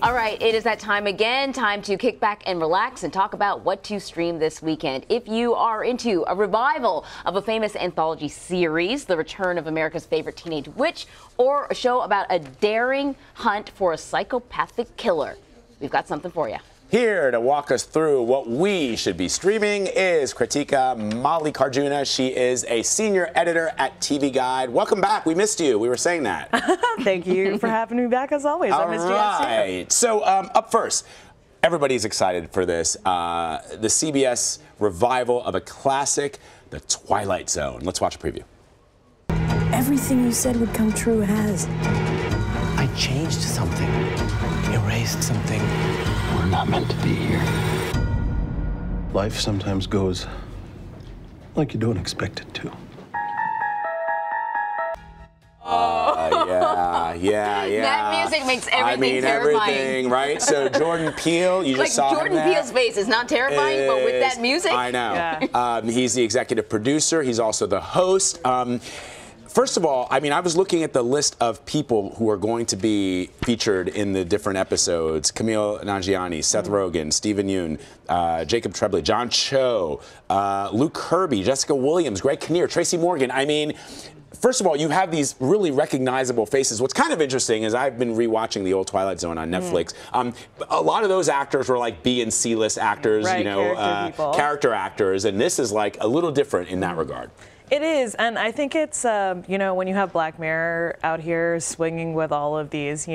All right, it is that time again. Time to kick back and relax and talk about what to stream this weekend. If you are into a revival of a famous anthology series, the return of America's favorite teenage witch, or a show about a daring hunt for a psychopathic killer, we've got something for you. Here to walk us through what we should be streaming is Krutika Mallikarjuna. She is a senior editor at TV Guide. Welcome back. We missed you. We were saying that. Thank you for having me back as always. I missed you guys too. So up first, everybody's excited for this. The CBS revival of a classic, The Twilight Zone. Let's watch a preview. Everything you said would come true has. I changed something, erased something. We're not meant to be here. Life sometimes goes like you don't expect it to. Yeah. That music makes everything terrifying. Everything, right? So Jordan Peele, you just saw him Jordan Peele's face is not terrifying, but with that music. I know. Yeah. He's the executive producer. He's also the host. First of all, I was looking at the list of people who are going to be featured in the different episodes. Camille Nanjiani, Seth Rogen, Stephen Yeun, Jacob Tremblay, John Cho, Luke Kirby, Jessica Williams, Greg Kinnear, Tracy Morgan. First of all, you have these really recognizable faces. What's kind of interesting is I've been rewatching the old Twilight Zone on Netflix. A lot of those actors were like B and C list actors, right, character actors, and this is like a little different in that regard. It is, and I think it's, when you have Black Mirror out here swinging with all of these,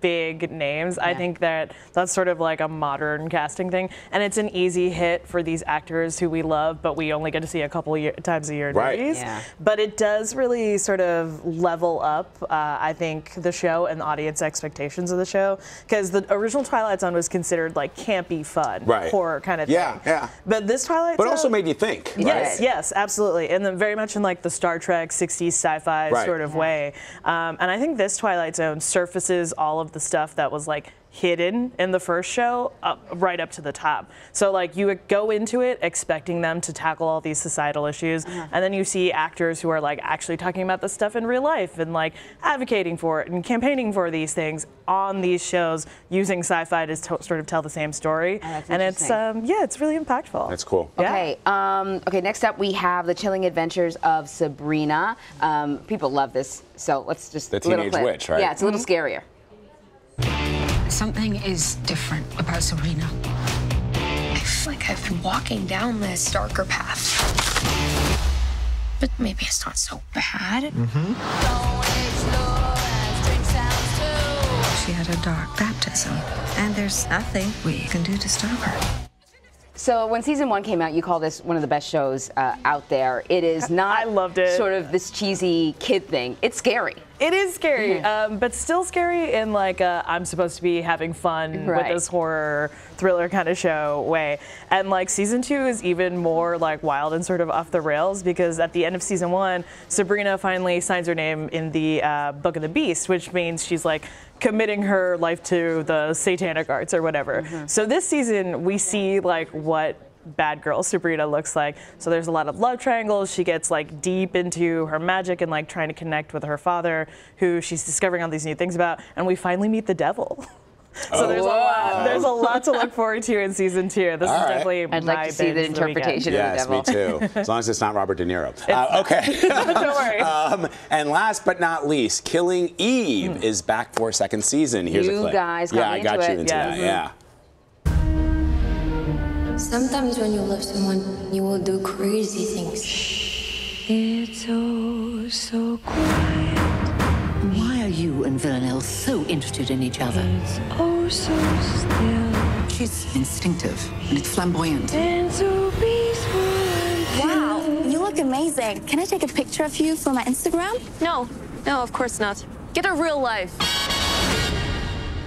big names, I think that's sort of like a modern casting thing, and it's an easy hit for these actors who we love, but we only get to see a couple times a year in movies. Yeah. But it does really sort of level up, I think, the show and the audience expectations of the show, because the original Twilight Zone was considered like campy fun, horror kind of thing. Yeah. But this Twilight Zone also made you think. Right? Yes, absolutely. And then very much in like the Star Trek 60s sci-fi sort of way. And I think this Twilight Zone surfaces all of the stuff that was like hidden in the first show right up to the top. So like you would go into it expecting them to tackle all these societal issues, and then you see actors who are like actually talking about this stuff in real life and like advocating for it and campaigning for these things on these shows using sci-fi to sort of tell the same story. And it's it's really impactful. That's cool. Okay. Okay. Next up, we have The Chilling Adventures of Sabrina. People love this, so let's just the teenage witch, right? Yeah, it's a little scarier. Something is different about Sabrina. I feel like I've been walking down this darker path. But maybe it's not so bad. She had a dark baptism, and there's nothing we can do to stop her. So when season 1 came out, you call this one of the best shows out there. It is not I loved it. Sort of this cheesy kid thing. It's scary. It is scary, but still scary in like a I'm supposed to be having fun with this horror thriller kind of show way. And like season 2 is even more like wild and sort of off the rails, because at the end of season 1, Sabrina finally signs her name in the Book of the Beast, which means she's like committing her life to the satanic arts or whatever. So this season we see like what bad girl Sabrina looks like. So there's a lot of love triangles. She gets like deep into her magic and like trying to connect with her father, who she's discovering all these new things about, and we finally meet the devil. So there's a lot to look forward to in season 2. This is definitely I'd like to see the interpretation of the devil. Yes, me too. As long as it's not Robert De Niro. Okay. Don't worry. And last but not least, Killing Eve is back for a second season. Here's a clip. You guys got me I got into you it. into that. Yeah. Sometimes when you love someone, you will do crazy things. It's oh so quiet. Why are you and Villanelle so interested in each other? It's oh so still. She's instinctive and it's flamboyant. And so peaceful. Wow, you look amazing. Can I take a picture of you for my Instagram? No, of course not. Get a real life.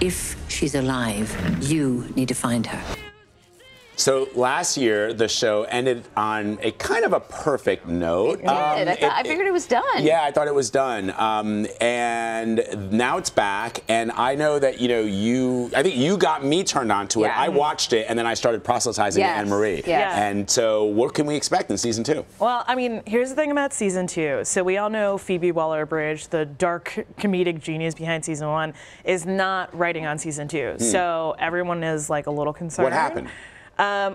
If she's alive, you need to find her. So last year, the show ended on a kind of a perfect note. I figured it was done. Yeah, I thought it was done. And now it's back. And I know that, I think you got me turned on to it. I watched it, and then I started proselytizing to Anne-Marie. Yes. And so what can we expect in season 2? Well, I mean, here's the thing about season 2. So we all know Phoebe Waller-Bridge, the dark comedic genius behind season 1, is not writing on season 2. So everyone is like a little concerned. What happened?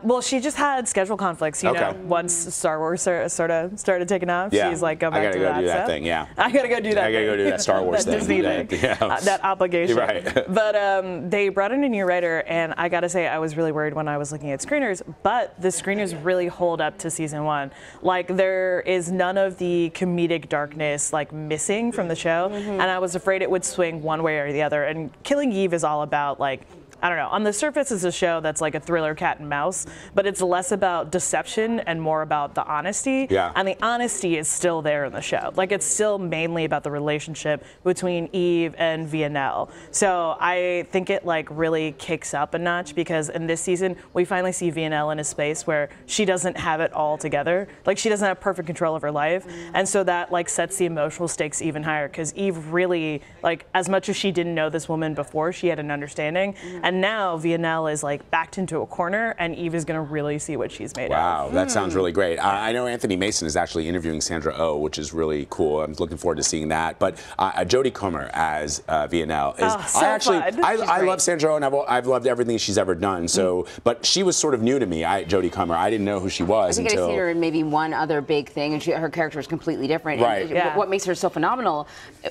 Well, she just had schedule conflicts, you know. Once Star Wars sort of started taking off, she's like, go back to that. I gotta go do that thing, yeah. I gotta go do that. I gotta go do that Star Wars that thing. Disney thing. That obligation. Right. But they brought in a new writer, and I gotta say, I was really worried when I was looking at screeners, but the screeners really hold up to season 1. Like, there is none of the comedic darkness, like, missing from the show, and I was afraid it would swing one way or the other. And Killing Eve is all about, like, I don't know, on the surface it's a show that's like a thriller cat and mouse, but it's less about deception and more about the honesty. Yeah. And the honesty is still there in the show. Like, it's still mainly about the relationship between Eve and Vienel. So I think it like really kicks up a notch, because in this season we finally see Vienel in a space where she doesn't have it all together. Like, she doesn't have perfect control of her life. And so that like sets the emotional stakes even higher, because Eve really, like, as much as she didn't know this woman before, she had an understanding. And now Vienel is like backed into a corner, and Eve is going to really see what she's made of. Wow, that sounds really great. I know Anthony Mason is actually interviewing Sandra Oh, which is really cool. I'm looking forward to seeing that. But Jodie Comer as Vienel is. So I love Sandra Oh, and I've loved everything she's ever done. So, but she was sort of new to me, Jodie Comer. I didn't know who she was until. I think I've seen her in maybe one other big thing, and her character is completely different. Right. And what makes her so phenomenal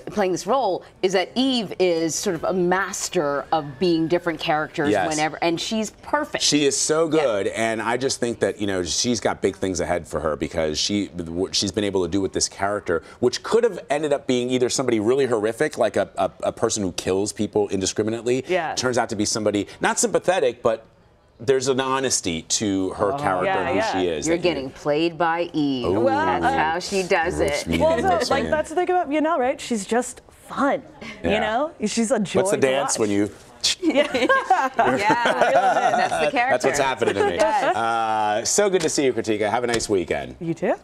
playing this role is that Eve is sort of a master of being different characters whenever, and she's perfect. She is so good, and I just think that she's got big things ahead for her, because she's been able to do with this character, which could have ended up being either somebody really horrific, like a person who kills people indiscriminately. Turns out to be somebody not sympathetic, but there's an honesty to her character and who she is. You're getting played by Eve. Ooh. That's how she does it. Well, like, that's the thing about Vienel, right? She's just fun. You know, she's a joy. What's the dance when you? That's the character. That's what's happening to me. So good to see you, Krutika. Have a nice weekend. You too.